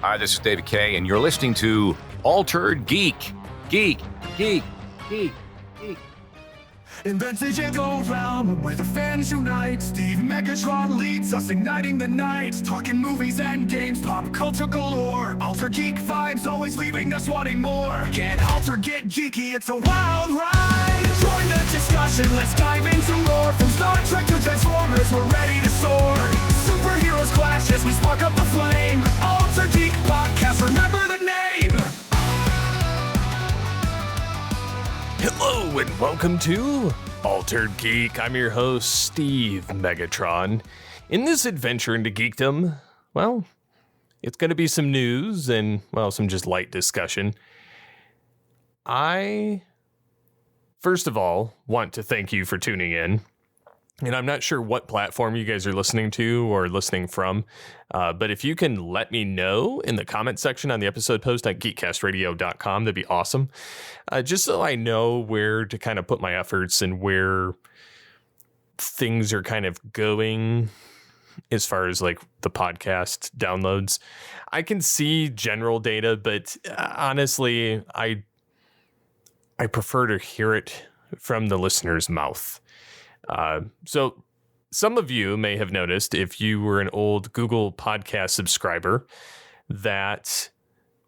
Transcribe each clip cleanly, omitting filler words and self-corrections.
Hi, this is David Kay, and you're listening to Altered Geek. Geek. In Vintage and Gold Realm, where the fans unite, Steve Megatron leads us, igniting the night. Talking movies and games, pop culture galore. Altered Geek vibes, always leaving us wanting more. Get altered, get geeky, it's a wild ride. Join the discussion, let's dive into lore. From Star Trek to Transformers, we're ready to soar. Superheroes clash as we spark up the flame. Altered Geek Podcast, remember the name. Hello and welcome to Altered Geek. I'm your host, Steve Megatron. In this adventure into geekdom, well, it's going to be some news and, well, some just light discussion. I, first of all, want to thank you for tuning in. And I'm not sure what platform you guys are listening to or listening from, but if you can let me know in the comment section on the episode post at geekcastradio.com, that'd be awesome. Just so I know where to kind of put my efforts and where things are kind of going as far as like the podcast downloads. I can see general data, but honestly, I prefer to hear it from the listener's mouth. So some of you may have noticed, if you were an old Google Podcast subscriber, that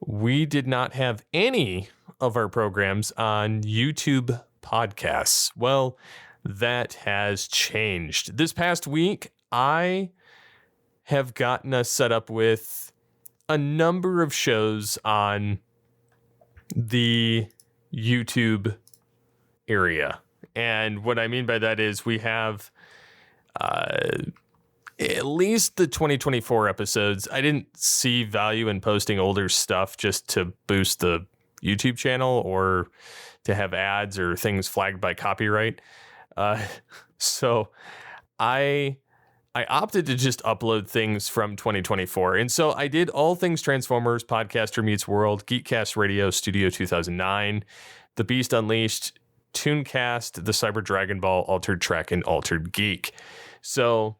we did not have any of our programs on YouTube podcasts. Well, that has changed. This past week, I have gotten us set up with a number of shows on the YouTube area. And what I mean by that is we have at least the 2024 episodes. I didn't see value in posting older stuff just to boost the YouTube channel or to have ads or things flagged by copyright. So I opted to just upload things from 2024. And so I did All Things Transformers, Podcaster Meets World, Geekcast Radio, Studio 2009, The Beast Unleashed, Tooncast, the Cyber Dragon Ball, Altered Trek, and Altered Geek. So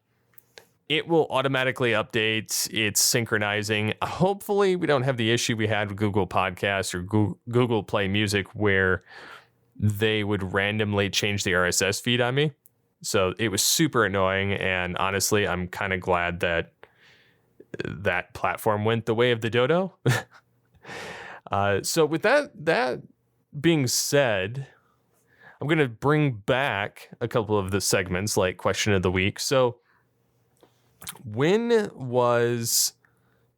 it will automatically update. It's synchronizing. Hopefully we don't have the issue we had with Google Podcasts or Google Play Music where they would randomly change the RSS feed on me. So it was super annoying. And honestly, I'm kind of glad that that platform went the way of the dodo. So with that being said, I'm going to bring back a couple of the segments like Question of the Week. So when was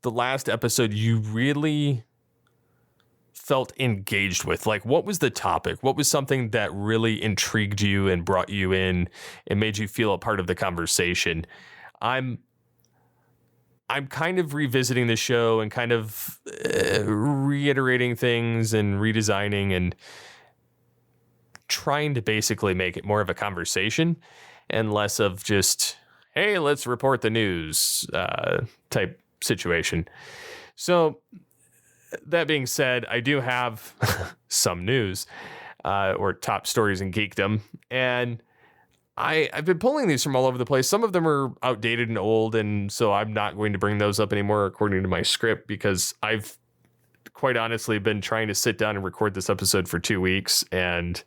the last episode you really felt engaged with? Like, what was the topic? What was something that really intrigued you and brought you in and made you feel a part of the conversation? I'm kind of revisiting the show and kind of reiterating things and redesigning and trying to basically make it more of a conversation and less of just, hey, let's report the news type situation. So that being said, I do have some news or top stories in geekdom. And I've been pulling these from all over the place. Some of them are outdated and old, and so I'm not going to bring those up anymore according to my script because I've quite honestly been trying to sit down and record this episode for 2 weeks, and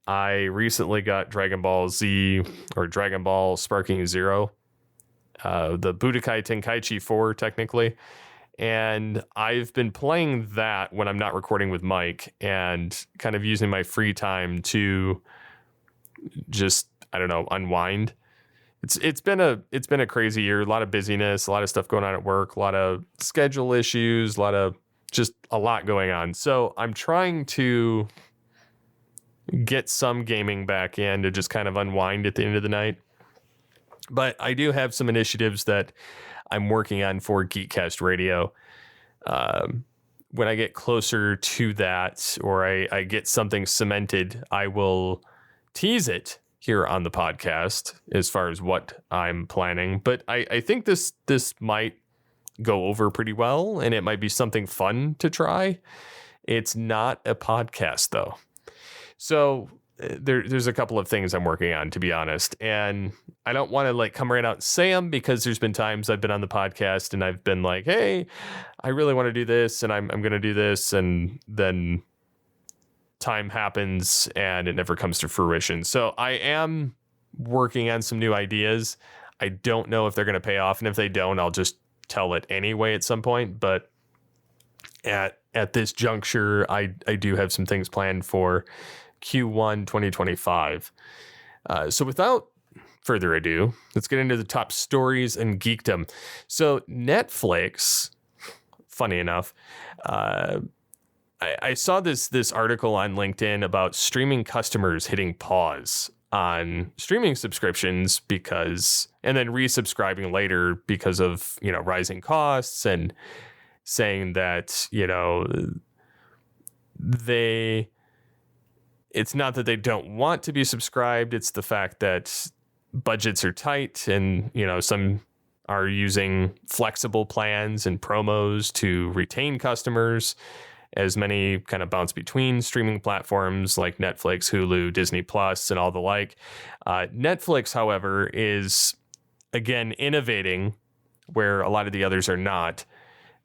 I recently got Dragon Ball Z or Dragon Ball Sparking Zero, the Budokai Tenkaichi 4 technically. And I've been playing that when I'm not recording with Mike and kind of using my free time to just, I don't know, unwind. It's been a crazy year, a lot of busyness, a lot of stuff going on at work, a lot of schedule issues, just a lot going on. So I'm trying to get some gaming back in to just kind of unwind at the end of the night. But I do have some initiatives that I'm working on for Geekcast Radio. When I get closer to that, or I get something cemented, I will tease it here on the podcast as far as what I'm planning. But I think this might go over pretty well, and it might be something fun to try. It's not a podcast, though. So there's a couple of things I'm working on, to be honest. And I don't want to like come right out and say them, because there's been times I've been on the podcast and I've been like, hey, I really want to do this and I'm going to do this. And then time happens and it never comes to fruition. So I am working on some new ideas. I don't know if they're going to pay off. And if they don't, I'll just tell it anyway at some point. But at this juncture, I do have some things planned for Q1 2025. So without further ado, let's get into the top stories and geekdom. So Netflix, funny enough, I saw this article on LinkedIn about streaming customers hitting pause on streaming subscriptions and then resubscribing later because of, rising costs, and saying that, it's not that they don't want to be subscribed. It's the fact that budgets are tight and, some are using flexible plans and promos to retain customers, as many kind of bounce between streaming platforms like Netflix, Hulu, Disney Plus, and all the like. Netflix, however, is, again, innovating where a lot of the others are not.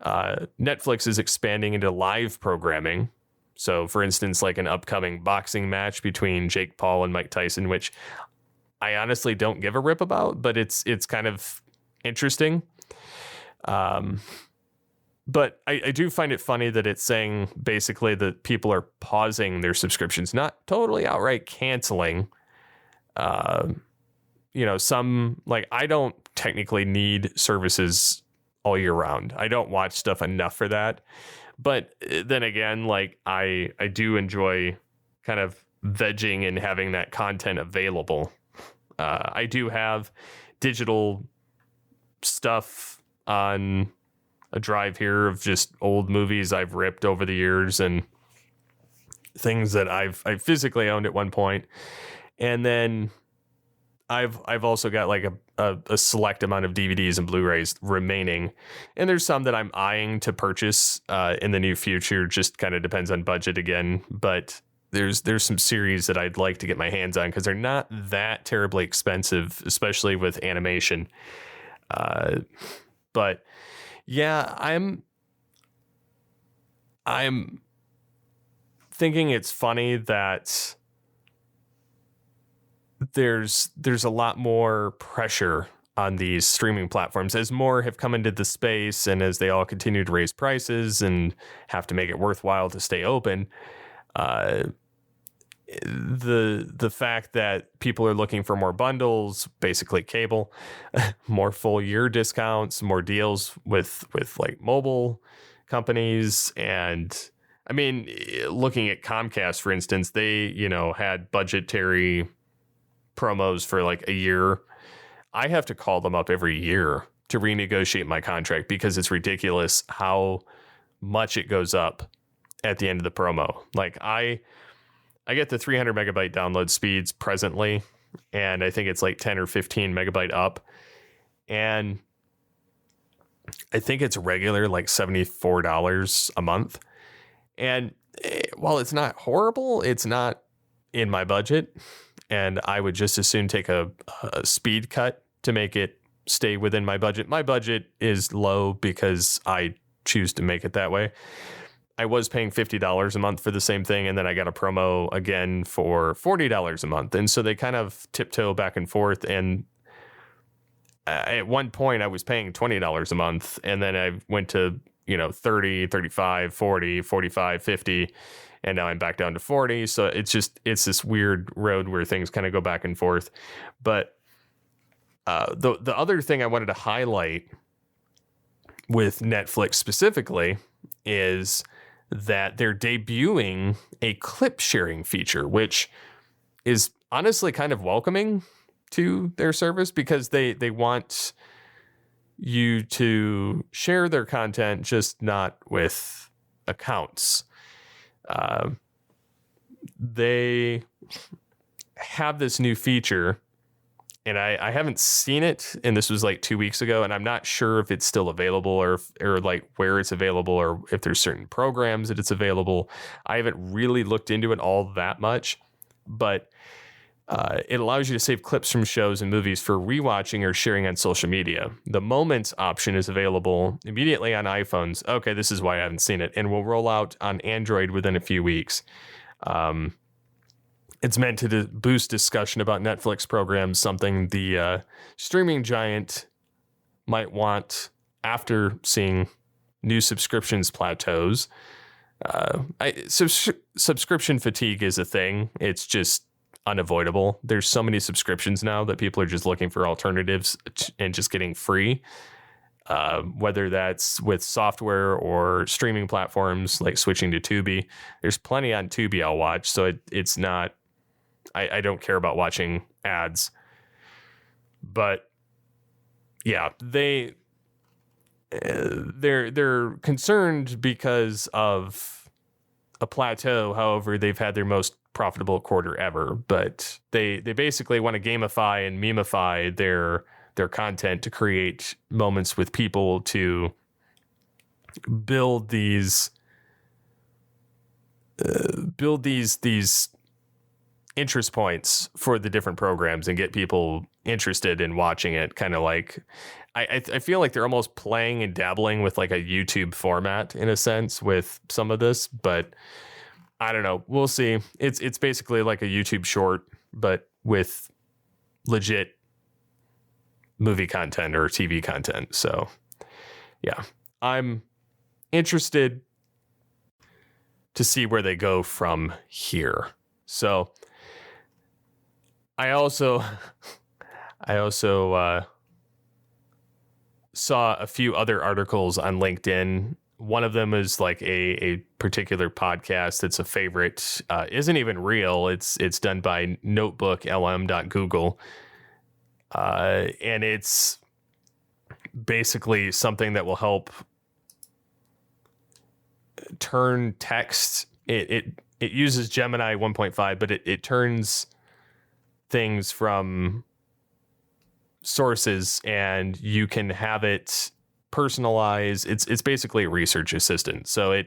Netflix is expanding into live programming. So, for instance, like an upcoming boxing match between Jake Paul and Mike Tyson, which I honestly don't give a rip about, but it's kind of interesting. But I do find it funny that it's saying basically that people are pausing their subscriptions, not totally outright canceling. Some, like, I don't technically need services all year round. I don't watch stuff enough for that. But then again, like, I do enjoy kind of vegging and having that content available. I do have digital stuff on a drive here of just old movies I've ripped over the years and things that I've physically owned at one point. And then I've also got like a select amount of DVDs and Blu-rays remaining. And there's some that I'm eyeing to purchase in the near future. Just kind of depends on budget again. But there's some series that I'd like to get my hands on because they're not that terribly expensive, especially with animation. But yeah, I'm thinking it's funny that there's a lot more pressure on these streaming platforms as more have come into the space and as they all continue to raise prices and have to make it worthwhile to stay open. The fact that people are looking for more bundles, basically cable, more full year discounts, more deals with like mobile companies. And I mean, looking at Comcast, for instance, they, had budgetary promos for like a year. I have to call them up every year to renegotiate my contract because it's ridiculous how much it goes up at the end of the promo. Like I get the 300 megabyte download speeds presently, and I think it's like 10 or 15 megabyte up. And I think it's regular, like $74 a month. And while it's not horrible, it's not in my budget. And I would just as soon take a speed cut to make it stay within my budget. My budget is low because I choose to make it that way. I was paying $50 a month for the same thing, and then I got a promo again for $40 a month. And so they kind of tiptoe back and forth. And at one point I was paying $20 a month, and then I went to, 30, 35, 40, 45, 50, and now I'm back down to 40. So it's this weird road where things kind of go back and forth. But the other thing I wanted to highlight with Netflix specifically is that they're debuting a clip sharing feature, which is honestly kind of welcoming to their service because they want you to share their content, just not with accounts. They have this new feature, and I haven't seen it, and this was like 2 weeks ago, and I'm not sure if it's still available or like where it's available or if there's certain programs that it's available. I haven't really looked into it all that much, but it allows you to save clips from shows and movies for rewatching or sharing on social media. The Moments option is available immediately on iPhones. Okay, this is why I haven't seen it, and will roll out on Android within a few weeks. It's meant to boost discussion about Netflix programs, something the streaming giant might want after seeing new subscriptions plateaus. Subscription fatigue is a thing. It's just unavoidable. There's so many subscriptions now that people are just looking for alternatives and just getting free. Whether that's with software or streaming platforms like switching to Tubi. There's plenty on Tubi I'll watch, so it's not. I don't care about watching ads. But yeah, they're concerned because of a plateau. However, they've had their most profitable quarter ever, but they basically want to gamify and memify their content to create moments with people, to build these interest points for the different programs and get people interested in watching it. Kind of like I feel like they're almost playing and dabbling with like a YouTube format in a sense with some of this, but I don't know. We'll see. It's basically like a YouTube short, but with legit movie content or TV content. So yeah, I'm interested to see where they go from here. So I also saw a few other articles on LinkedIn. One of them is like a particular podcast that's a favorite. Isn't even real. It's done by notebooklm.google. And it's basically something that will help turn text. It uses Gemini 1.5, but it turns things from sources, and you can have it personalize. It's basically a research assistant. So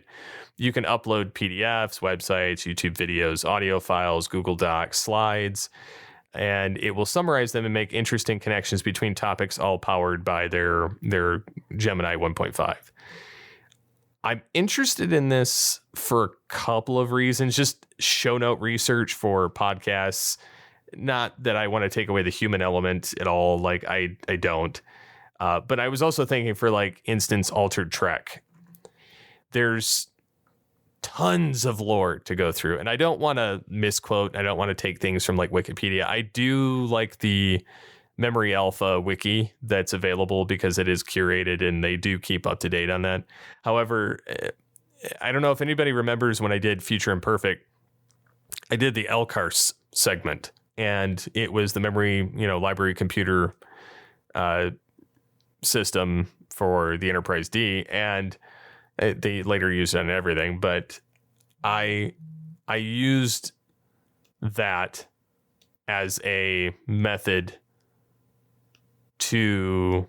you can upload PDFs, websites, YouTube videos, audio files, Google Docs, slides, and it will summarize them and make interesting connections between topics, all powered by their Gemini 1.5. I'm interested in this for a couple of reasons. Just show note research for podcasts. Not that I want to take away the human element at all. Like I don't. But I was also thinking, for like instance, Altered Trek. There's tons of lore to go through, and I don't want to misquote. I don't want to take things from like Wikipedia. I do like the Memory Alpha wiki that's available because it is curated and they do keep up to date on that. However, I don't know if anybody remembers when I did Future Imperfect, I did the LCARS segment, and it was the memory, library computer system for the Enterprise D, and they later used it on everything. But I used that as a method to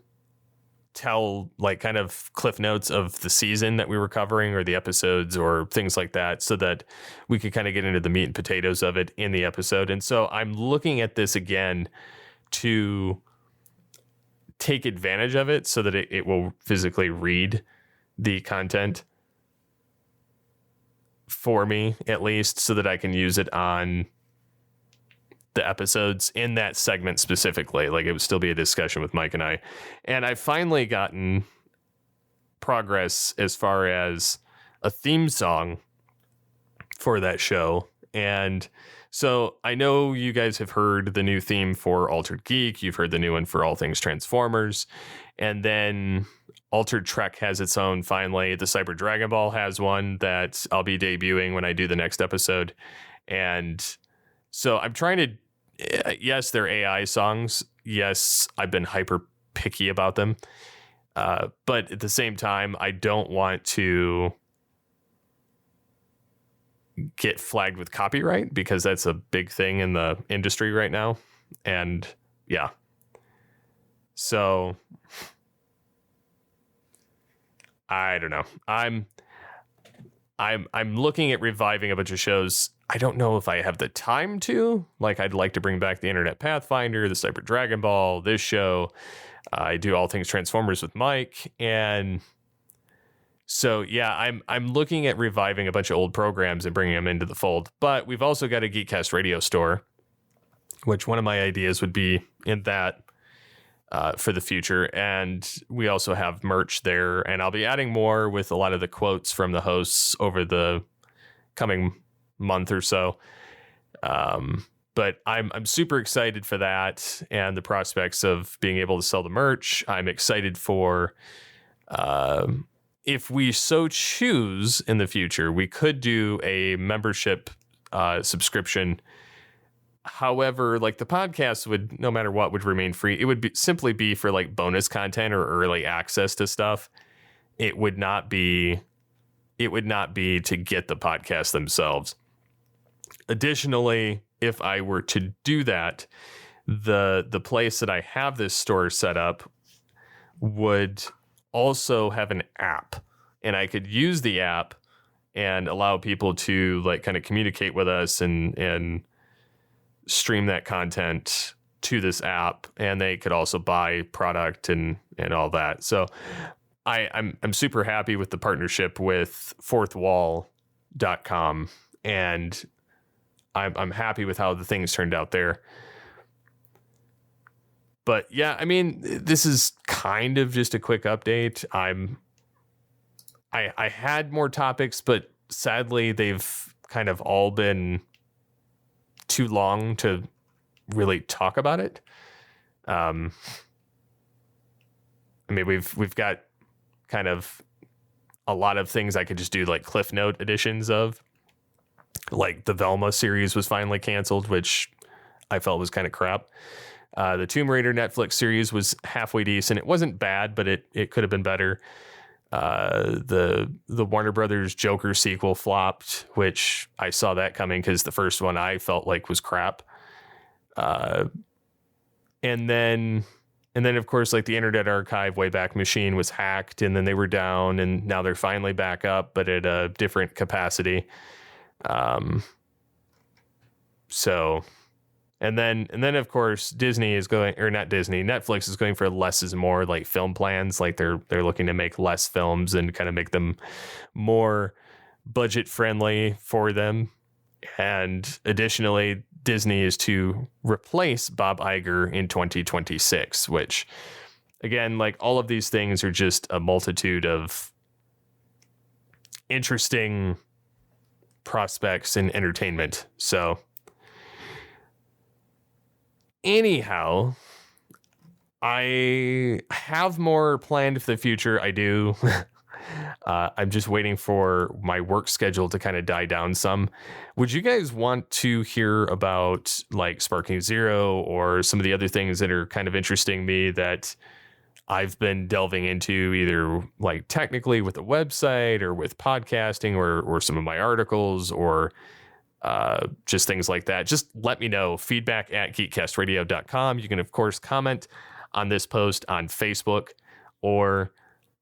tell like kind of cliff notes of the season that we were covering or the episodes or things like that, so that we could kind of get into the meat and potatoes of it in the episode. And so I'm looking at this again to take advantage of it so that it will physically read the content for me, at least, so that I can use it on the episodes in that segment specifically. Like, it would still be a discussion with Mike and I. And I've finally gotten progress as far as a theme song for that show. And so I know you guys have heard the new theme for Altered Geek. You've heard the new one for All Things Transformers. And then Altered Trek has its own finally. The Cyber Dragon Ball has one that I'll be debuting when I do the next episode. And so I'm trying to, yes, they're AI songs. Yes, I've been hyper picky about them. But at the same time, I don't want to get flagged with copyright, because that's a big thing in the industry right now. And yeah. So I don't know. I'm looking at reviving a bunch of shows. I don't know if I have the time to. Like, I'd like to bring back the Internet Pathfinder, the Cyber Dragon Ball, this show. I do All Things Transformers with Mike, and so yeah, I'm looking at reviving a bunch of old programs and bringing them into the fold. But we've also got a Geekcast radio store, which one of my ideas would be in that for the future. And we also have merch there, and I'll be adding more with a lot of the quotes from the hosts over the coming month or so. But I'm super excited for that and the prospects of being able to sell the merch. I'm excited for, if we so choose in the future, we could do a membership subscription. However, like the podcast would, no matter what, would remain free. It would simply be for like bonus content or early access to stuff. It would not be to get the podcast themselves. Additionally, if I were to do that, the place that I have this store set up would also have an app, and I could use the app and allow people to like kind of communicate with us and stream that content to this app, and they could also buy product and all that. So I'm super happy with the partnership with fourthwall.com, and I'm happy with how the things turned out there. But yeah, I mean, this is kind of just a quick update. I had more topics, but sadly they've kind of all been too long to really talk about it. I mean, we've got kind of a lot of things I could just do like Cliff Note editions of. Like the Velma series was finally canceled, which I felt was kind of crap. The Tomb Raider Netflix series was halfway decent. It wasn't bad, but it could have been better. The Warner Brothers Joker sequel flopped, which I saw that coming because the first one I felt like was crap. And then of course, like the Internet Archive Wayback Machine was hacked, and then they were down, and now they're finally back up, but at a different capacity. So, and then of course Disney is going, or not Disney, Netflix is going for less is more, like film plans. Like they're looking to make less films and kind of make them more budget friendly for them. And additionally, Disney is to replace Bob Iger in 2026, which again, like all of these things are just a multitude of interesting prospects in entertainment. So anyhow, I have more planned for the future. I do. I'm just waiting for my work schedule to kind of die down some. Would you guys want to hear about like Sparking Zero or some of the other things that are kind of interesting me that I've been delving into, either like technically with the website or with podcasting or some of my articles or just things like that? Just let me know. Feedback at geekcastradio.com. You can, of course, comment on this post on Facebook or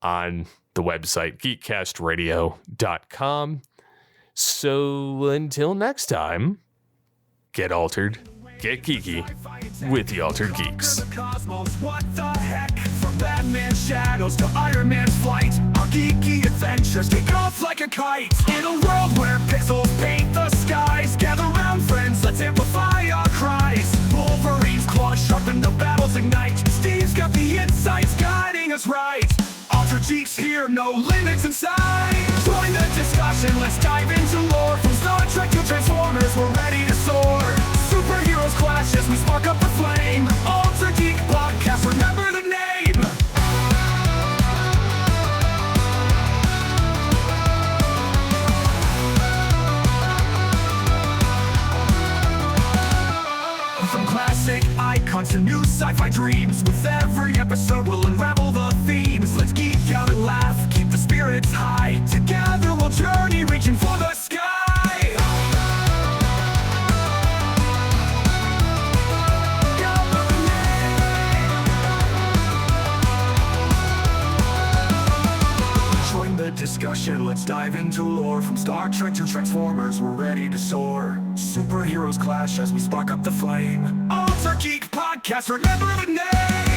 on the website geekcastradio.com. So until next time, get altered, get geeky with the Altered Geeks. What the heck? From Batman's shadows to Iron Man's flight, our geeky adventures take off like a kite. In a world where pixels paint the skies, gather round friends, let's amplify our cries. Wolverine's claws sharpen, the battles ignite. Steve's got the insights guiding us right. Altered Geeks here, no limits in sight. Join the discussion, let's dive into lore. From Star Trek to Transformers, we're ready to soar. Superheroes clash as we spark up the flame. Altered Geek Podcast, remember the name. From classic icons to new sci-fi dreams, with every episode we'll unravel the themes. Let's geek out and laugh, keep the spirits high. Together we'll journey, reaching for the sky. Join the discussion, let's dive into lore. From Star Trek to Transformers, we're ready to soar. Superheroes clash as we spark up the flame. Altered Geek Podcast, remember the name!